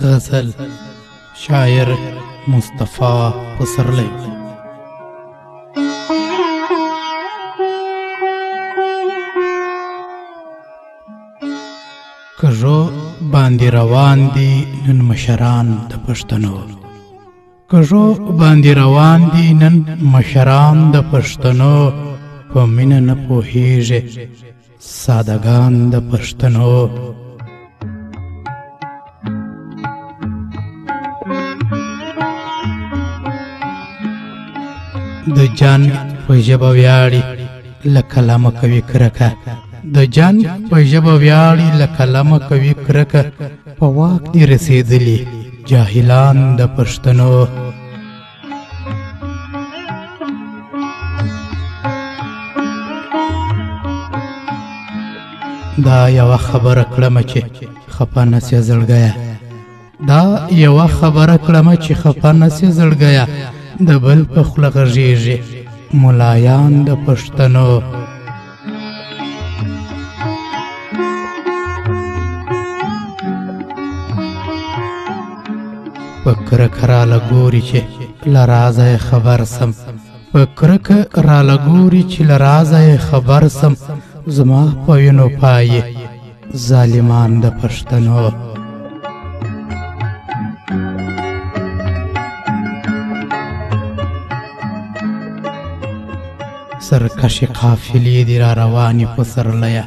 غزل شاعر مصطفى پسرلی. کژو باندې روان دي نن مشران د پښتنو، کژو باندې روان دي نن مشران د پښتنو، په مینه نه پوهیږي سادهګان د پښتنو. د جنگ په ژبه ویاړي له کلامه کوي کرکه، د جنگ په ژبه ویاړي له کلامه کوي کرکه، په واک دي رسېدلي جاهلان د پښتنو. دا یوه خبره کړمه چې خفه نسې زړګیه، دا یوه خبره کړمه چې خفه نسې زړګیه، د بل په خوله غږیږي ملایان د پښتنو. په کرکه راله ګوري چې له رازه یې خبر سم، په کرکه راله ګوري چې له رازه یې خبر سم، زما په وینو پایې ظالمان د پښتنو. سرکشی قافلی دی را روانی پسرلیا،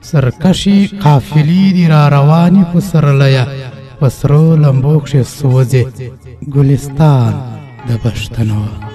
سرکشی قافلی دی را روانی پسرلیا، پسرو لمبوکش سوزی گلستان د پښتنو.